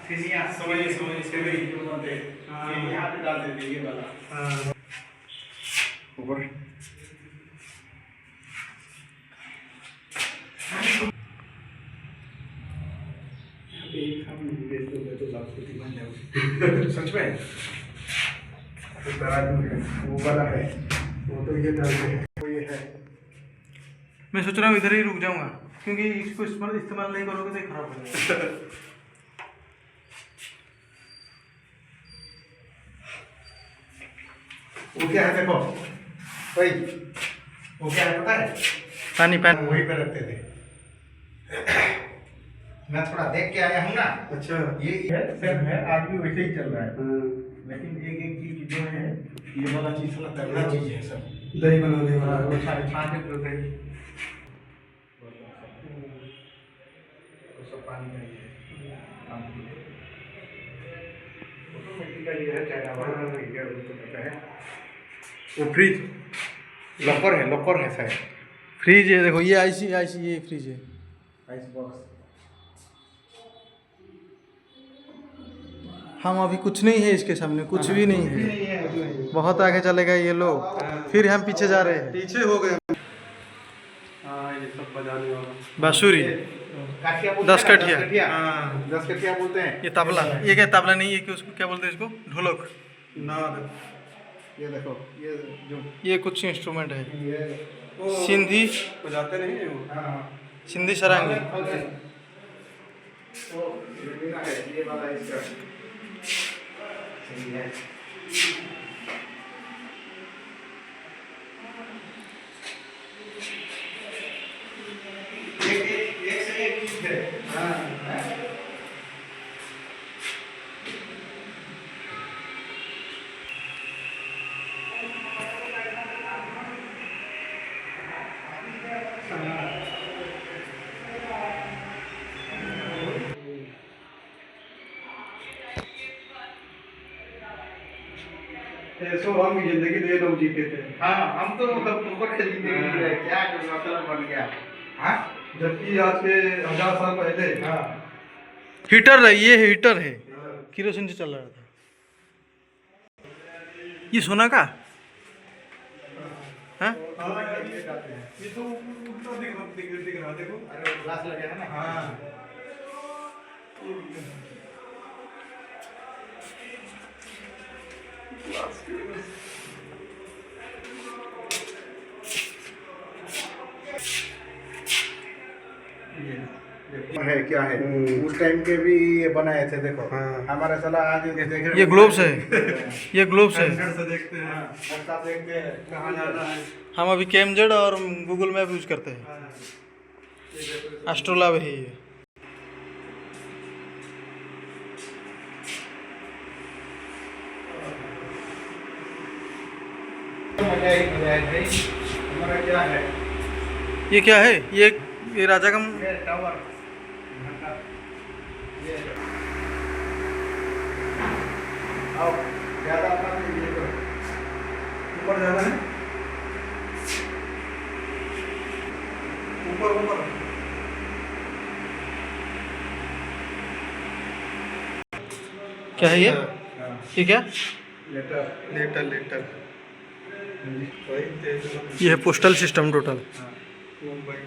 सेवियां सेवई जो बोलते हैं, ये यहाँ पे डाल देते हैं, ये वाला। हाँ ऊपर तो लाखपति बन जाओगे। सच में तो तराजू है, वो वाला है, वो तो ये डालते हैं, वो ये है। मैं सोच रहा हूँ इधर ही रुक जाऊंगा, क्योंकि इसको इस्तेमाल नहीं करोगे तो ये खराब हो जाएगा। वो क्या है देखो भाई, वो क्या है पता है? पानी पानी वहीं पे रखते थे। मैं थोड़ा देख के आया हूँ ना। अच्छा ये है सेम है, आज भी वैसे ही चल रहा है। लेकिन एक एक चीज जो है, ये वाला चीज थोड़ा तगड़ा चीज है सब। दही बनाने वाला वो सारे छान के दही, सब पानी का ही है, ऑटोमेटिक का ये है, चाइना वाला ये तो पता है। वो फ्रिज लॉकर है शायद। फ्रिज है, देखो ये आईसी ये फ्रिज है, आइस बॉक्स। हम अभी कुछ नहीं है इसके सामने, कुछ भी नहीं है। बहुत आगे चलेगा ये लोग, फिर हम पीछे जा रहे हैं, पीछे हो गए। हाँ ये सब बजाने वाला बांसुरी, 10 कठिया। हाँ 10 कठिया बोलते हैं। ये तबला, ये क्या तबला नहीं है कि उसको क्या बोलते हैं, इसको ढोलक। नाद। ये देखो ये जो ये कुछ इंस्ट्रूमेंट है, ये सिंधी बजाते नहीं है वो। हाँ सिंधी सरांगी। तो ये वाला इसका सही है। एक से एक चीज है। हाँ ऐसो हम की जिंदगी तो ये लोग जीते थे। हाँ हम तो मतलब ऊपर से जीते हैं, क्या मतलब बन गया। हाँ जबकि आज के 1000 साल पहले हाँ हीटर है, ये हीटर है, केरोसिन से चल रहा था। ये सोना का हाँ? ये तो उल्टा दिख रहा देखो। अरे ग्लास लगे है ना। हाँ है क्या है, उस टाइम के भी ये बनाए थे देखो। हाँ। हमारा साला आज देख रहे ये ग्लोब्स है, ये ग्लोब्स है। से देखते हैं रास्ता देखते हैं कहाँ जाना है। हम अभी कैमजेड और गूगल मैप यूज करते हैं, एस्ट्रोलाब है ये। मजा ही मजा है भाई। हमारा क्या है, ये क्या है, ये राजा का ये टावर, ये आओ ज़्यादा अपना ये करो, ऊपर जाना है, ऊपर ऊपर। क्या है ये क्या? लेटर ये है पोस्टल सिस्टम टोटल। मुंबई